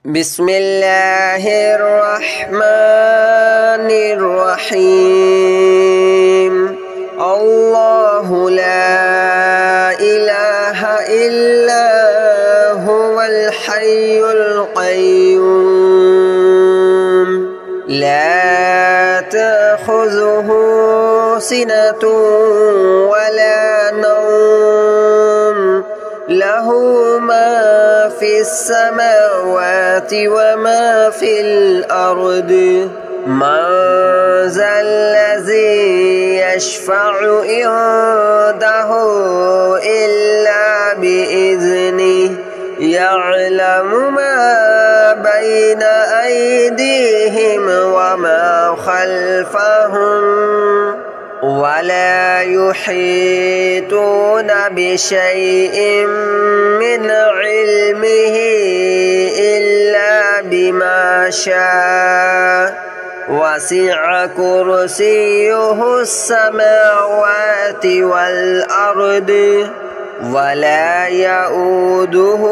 بسم الله الرحمن الرحيم. الله لا إله إلا هو الحي القيوم لا تأخذه سنة ولا نوم له ما في السماوات وما في الأرض من ذا الذي يشفع عنده إلا بإذنه يعلم ما بين أيديهم وما خلفهم ولا يحيطون بشيء من علمه إلا بما شاء وسع كرسيه السماوات والأرض ولا يؤوده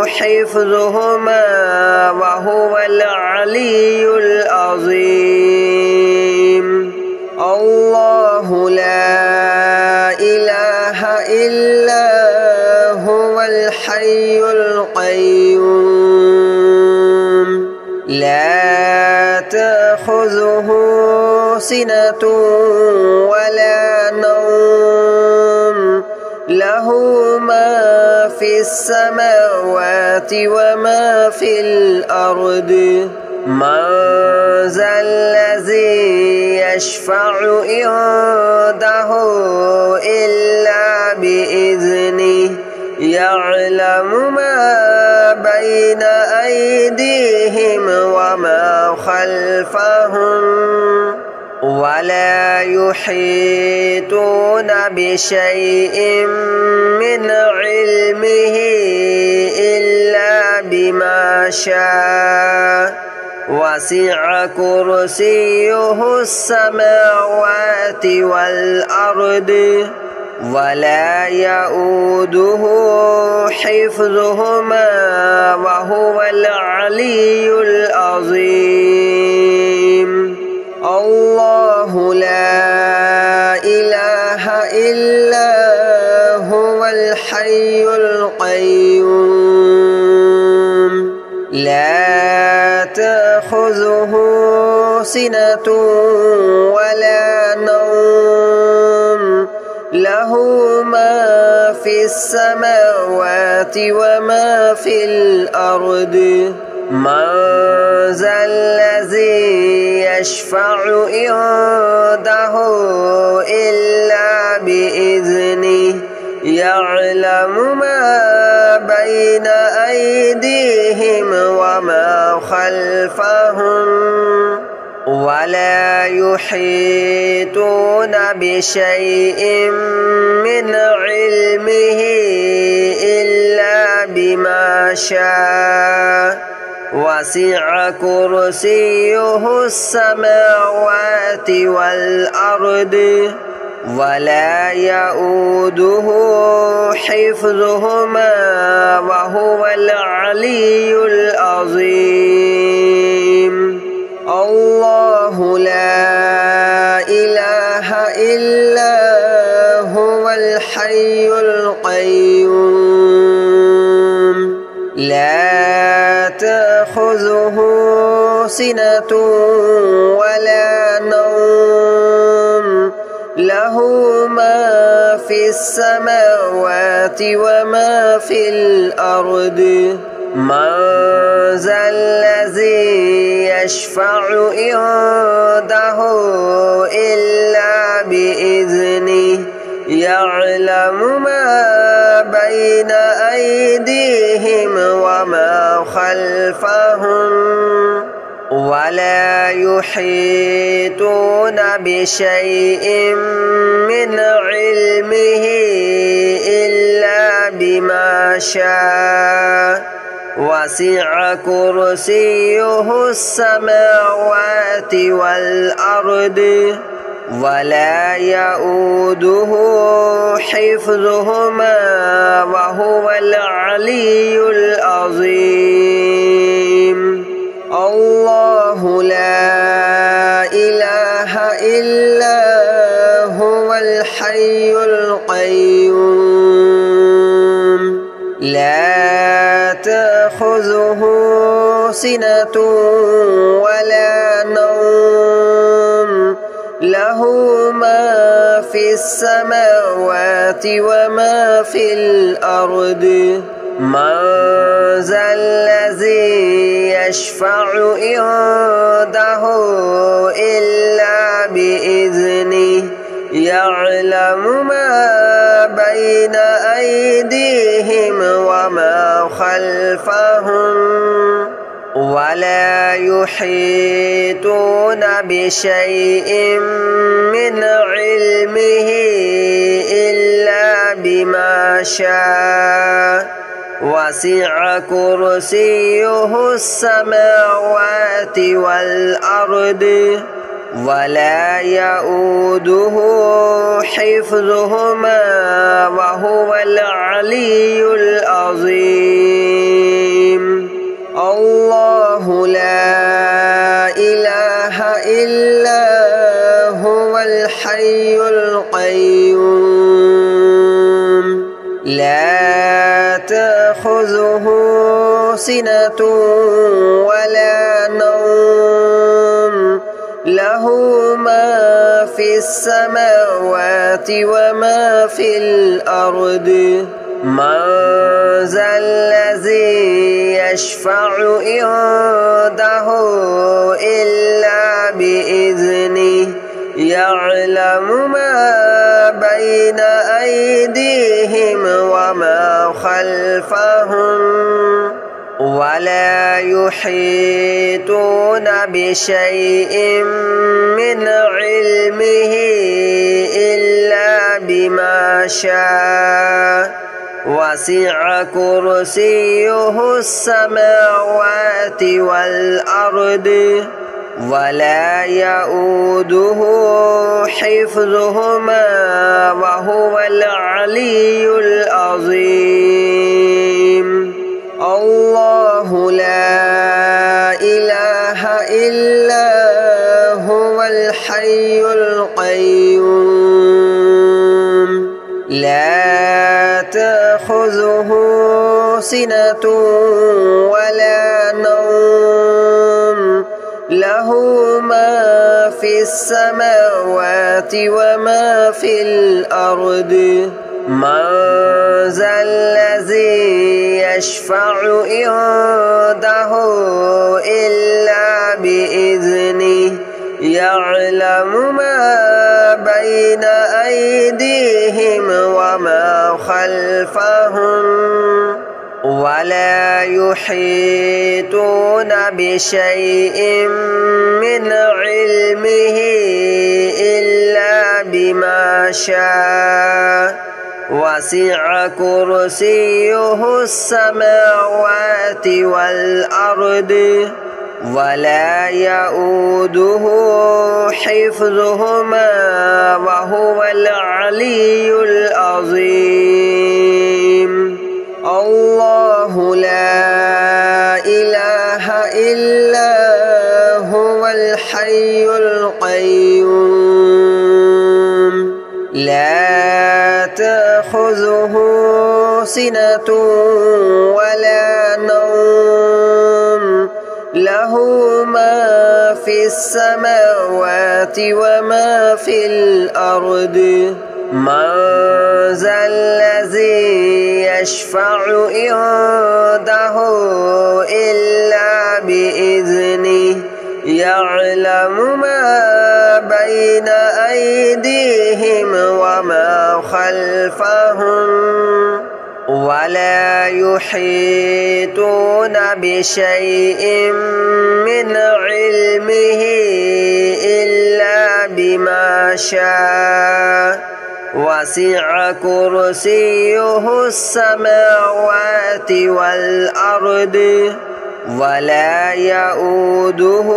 حفظهما وهو العلي العظيم. الله لا إله إلا هو الحي القيوم لا تأخذه سنة ولا نوم له ما في السماوات وما في الأرض من ذا الذي يشفع عنده إلا بإذنه يعلم ما بين أيديهم وما خلفهم ولا يحيطون بشيء من علمه إلا بما شاء وسع كرسيه السماوات والأرض ولا يؤوده حفظهما وهو العلي العظيم. الله لا إله إلا هو الحي القيوم لا تأخذه سنة ولا نوم له ما في السماوات وما في الأرض من ذا الذي يشفع عنده إلا بإذنه يعلم ما بين أيديهم وما خلفهم ولا يحيطون بشيء من علمه إلا بما شاء وسع كرسيه السماوات والأرض ولا يؤوده حفظهما وهو العلي العظيم. الله لا إله إلا هو الحي القيوم لا تأخذه سنة ولا نوم له ما في السماوات وما في الأرض من ذا الذي يشفع عنده إلا بإذنه يعلم ما بين أيديهم وما خلفهم ولا يحيطون بشيء من علمه إلا بما شاء وسع كرسيه السماوات والأرض ولا يؤوده حفظهما وهو العلي العظيم. تأخذه سنة ولا نوم له ما في السماوات وما في الأرض من ذا الذي يشفع عنده إلا بإذنه يعلم ما بين أيديهم وما خلفهم ولا يحيطون بشيء من علمه إلا بما شاء وسع كرسيه السماوات والأرض ولا يؤوده حفظهما وهو العلي العظيم الله لا إله إلا هو الحي القيوم لا تأخذه سنة ولا نوم له ما في السماوات وما في الأرض من ذا الذي يشفع عنده إلا بإذنه يعلم ما بين أيديهم وما خلفهم ولا يحيطون بشيء من علمه إلا بما شاء وسع كرسيه السماوات والأرض ولا يؤوده حفظهما وهو العلي العظيم الله لا إله إلا هو الحي القيوم لا تأخذه سنة ولا نوم له ما في السماوات وما في الأرض من ذا الذي يشفع عنده إلا بإذنه يعلم ما بين أيديهم وما خلفهم ولا يحيطون بشيء من علمه إلا بما شاء وسع كرسيه السماوات والأرض ولا يؤوده حفظهما وهو العلي العظيم الله لا إله إلا هو الحي القيوم لا تأخذه سنة ولا نوم له ما في السماوات وما في الأرض من ذا الذي يشفع عنده إلا بإذنه يعلم ما بين أيديهم وما خلفهم ولا يحيطون بشيء من علمه إلا بما شاء وسع كرسيه السماوات والأرض ولا يؤوده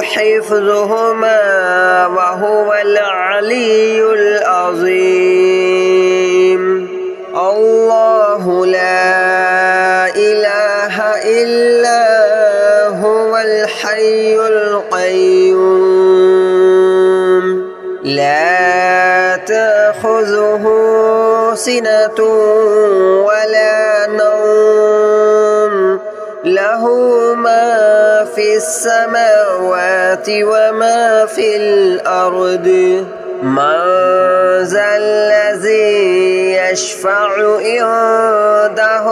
حفظهما وهو العلي العظيم الله لا إله إلا هو الحي القيوم لا تأخذه سنة ولا نوم له له ما في السماوات وما في الأرض من ذا الذي يشفع عنده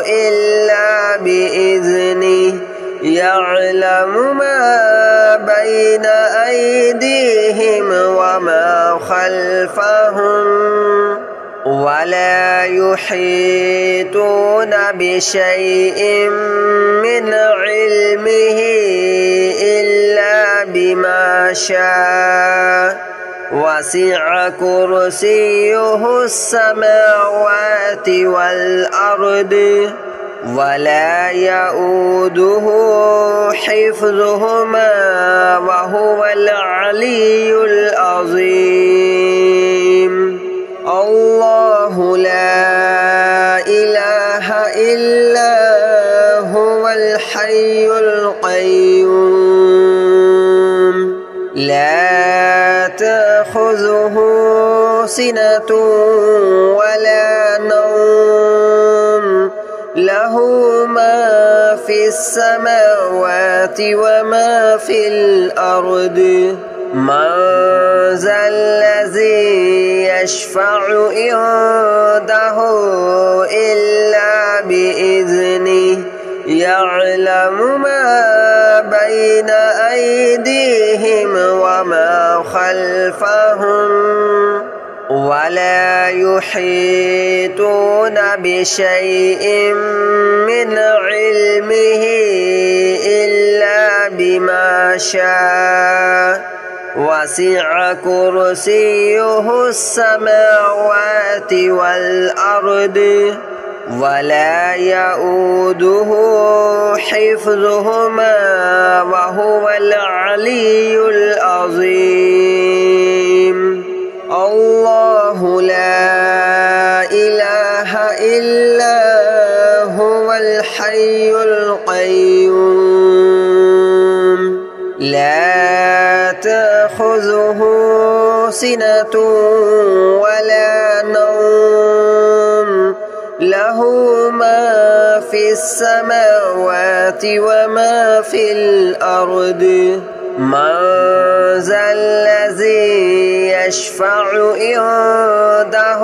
إلا بإذنه يعلم ما بين أيديهم وما خلفهم ولا يحيطون بشيء من علمه إلا بما شاء وسع كرسيه السماوات والأرض ولا يؤوده حفظهما وهو العلي العظيم الله لا إله إلا هو الحي القيوم لا تأخذه سنة ولا نوم له ما في السماوات وما في الأرض من ذا الذي يشفع عنده إلا بإذنه يعلم ما بين أيديهم وما خلفهم ولا يحيطون بشيء من علمه إلا بما شاء وسع كرسيه السماوات والأرض ولا يؤوده حفظهما وهو العلي العظيم الله لا إله إلا هو الحي القيوم لا تأخذه سنة ولا نوم له ما في السماوات وما في الأرض من ذا الذي يشفع عنده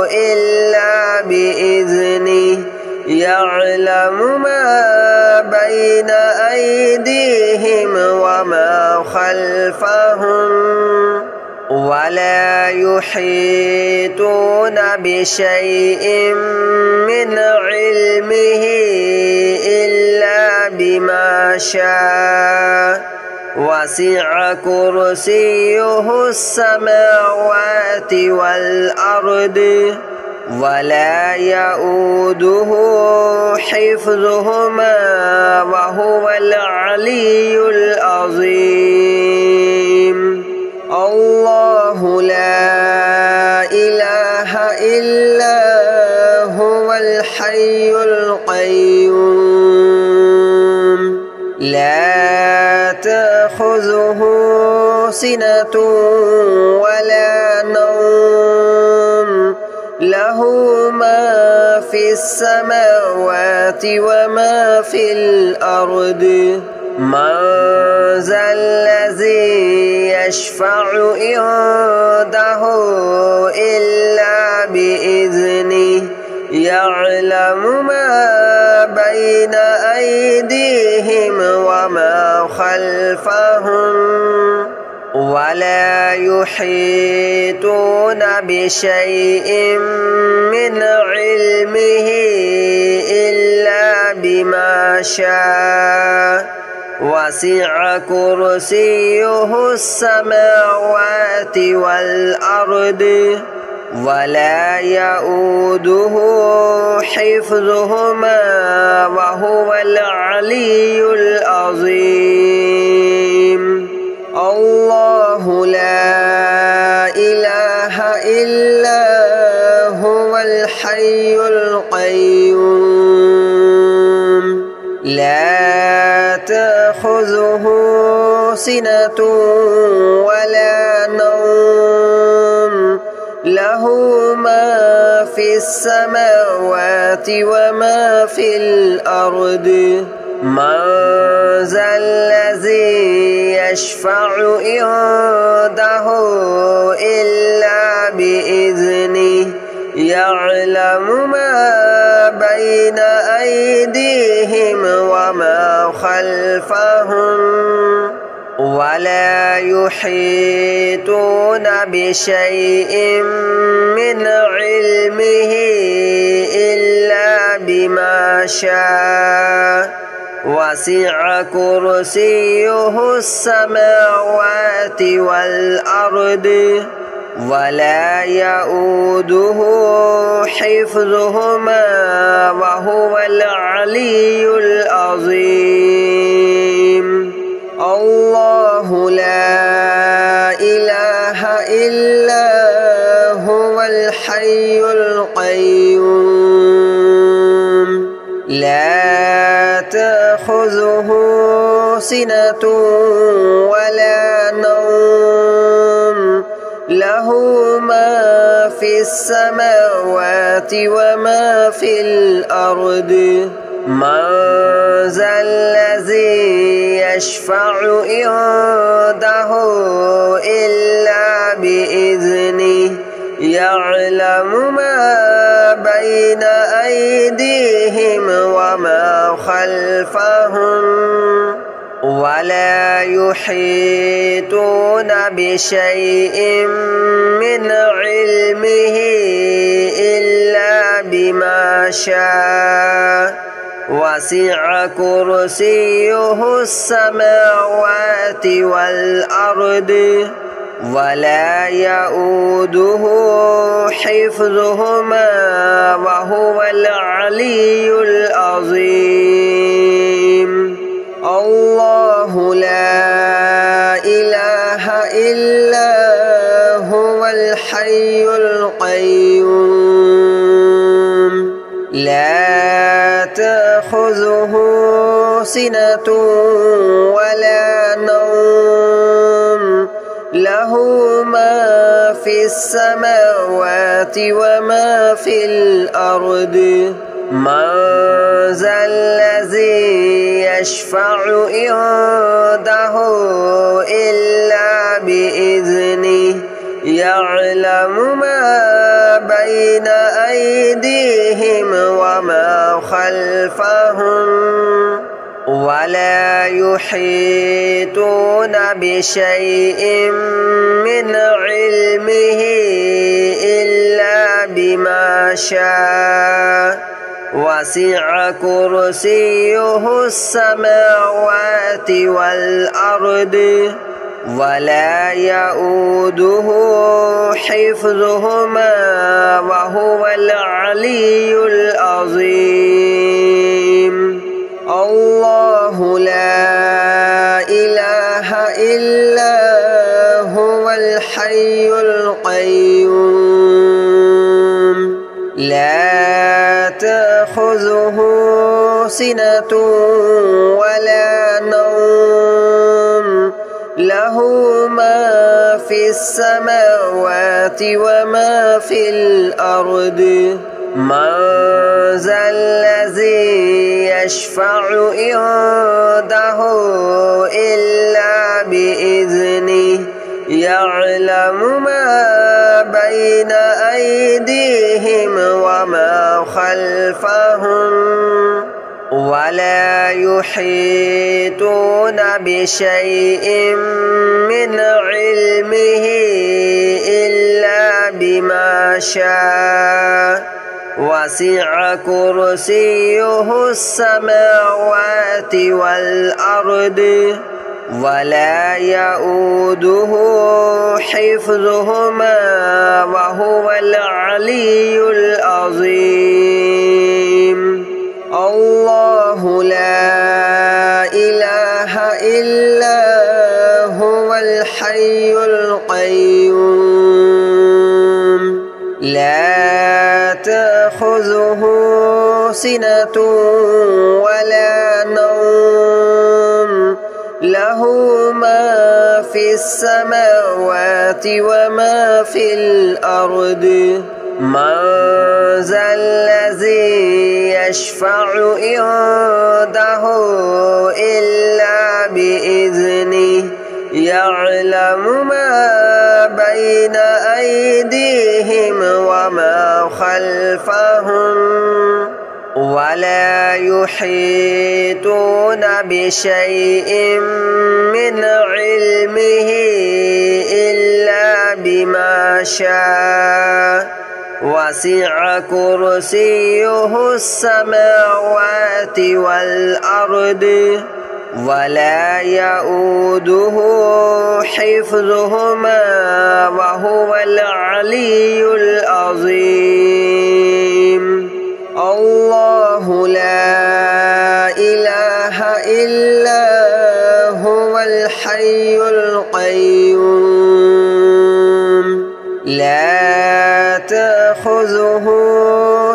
إلا بإذنه يعلم ما بين أيديهم وما خلفهم ولا يحيطون بشيء من علمه إلا بما شاء وسع كرسيه السماوات والأرض ولا يؤوده حفظهما وهو العلي العظيم الله لا إله إلا هو الحي القيوم لا تأخذه سنة ولا نوم له ما في السماوات وما في الأرض من ذا الذي يشفع عنده إلا بإذنه يعلم ما بين أيديهم وما خلفهم ولا يحيطون بشيء من علمه إلا بما شاء وسع كرسيه السماوات والأرض ولا يؤوده حفظهما وهو العلي العظيم الله لا إله إلا هو الحي القيوم لا تأخذه سنة ولا نوم له ما في السماوات وما في الأرض من ذا الذي يشفع عنده إلا بإذنه يعلم ما بين أيديهم وما خلفهم ولا يحيطون بشيء من علمه إلا بما شاء وسع كرسيه السماوات والأرض ولا يؤوده حفظهما وهو العلي العظيم الله لا إله إلا هو الحي القيوم لا تأخذه سنة ولا نوم له ما في السماوات وما في الأرض من ذا الذي يشفع عنده إلا بإذنه يعلم ما بين أيديهم وما خلفهم ولا يحيطون بشيء من علمه إلا بما شاء وسع كرسيه السماوات والأرض ولا يؤوده حفظهما وهو العلي العظيم الله لا إله إلا هو الحي القيوم لا تأخذه سنة ولا نوم له ما في السماوات وما في الأرض من ذا الذي يشفع عنده إلا بإذنه يعلم ما بين أيديهم وما خلفهم ولا يحيطون بشيء من علمه إلا بما شاء وسع كرسيه السماوات والأرض ولا يؤوده حفظهما وهو العلي العظيم الله لا إله إلا هو الحي القيوم لا تأخذه سنة ولا نوم له ما في السماوات وما في الأرض من ذا الذي يشفع عنده إلا بإذنه يعلم ما بين أيديهم وما خلفهم ولا يحيطون بشيء من علمه إلا بما شاء وسع كرسيه السماوات والأرض ولا يؤوده حفظهما وهو العلي العظيم الله لا إله إلا هو الحي القيوم لا تأخذه سنة ولا نوم له ما في السماوات وما في الأرض من ذا الذي يشفع عنده إلا بإذنه يعلم ما بين أيديهم وما خلفهم ولا يحيطون بشيء من علمه إلا بما شاء وسع كرسيه السماوات والأرض ولا يؤوده حفظهما وهو العلي العظيم الله لا إله إلا هو الحي القيوم لا تأخذه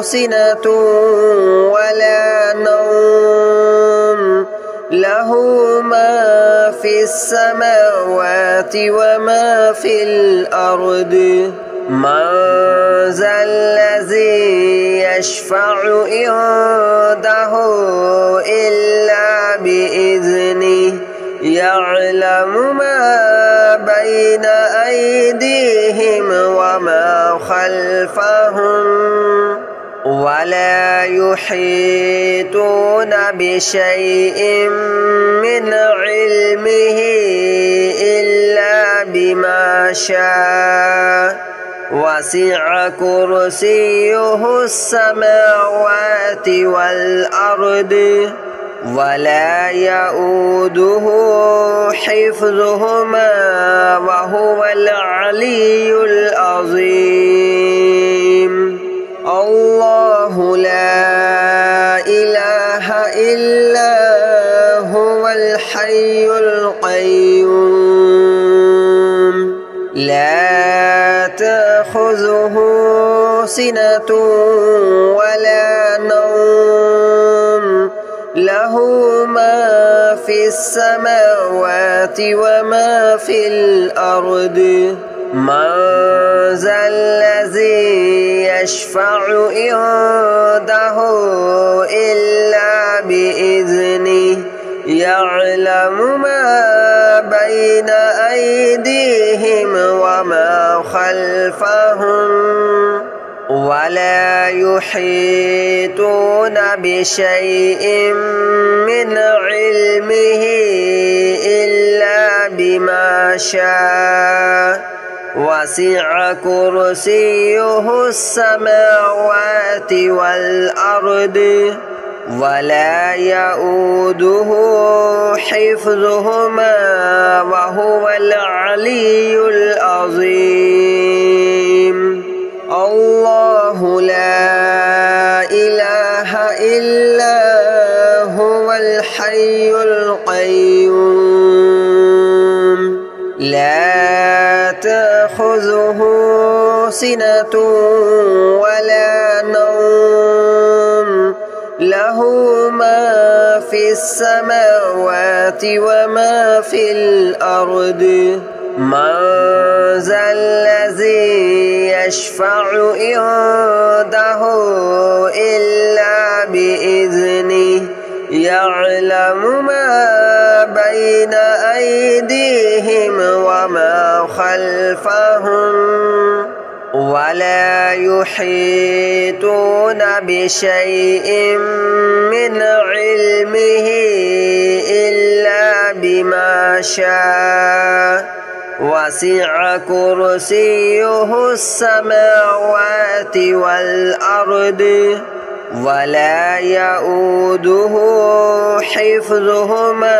سنة ولا نوم له ما في السماوات وما في الأرض من ذا الذي يشفع عنده إلا بإذنه يعلم ما بين أيديهم وما خلفهم ولا يحيطون بشيء من علمه إلا بما شاء وسع كرسيه السماوات والأرض ولا يؤوده حفظهما وهو العلي العظيم الله لا إله إلا هو الحي القيوم لا تأخذه سنة ولا نوم له ما في السماوات وما في الأرض من ذا الذي يشفع عنده إلا بإذنه يعلم ما بين أيديهم وما خلفهم ولا يحيطون بشيء من علمه إلا بما شاء وسع كرسيه السماوات والأرض ولا يؤوده حفظهما وهو العلي العظيم الله لا إله إلا هو الحي القيوم لا تأخذه سنة ولا نوم له ما في السماوات وما في الأرض من ذا الذي يشفع عنده إلا بإذنه يعلم ما بين أيديهم وما خلفهم ولا يحيطون بشيء من علمه إلا بما شاء وسع كرسيه السماوات والأرض ولا يؤوده حفظهما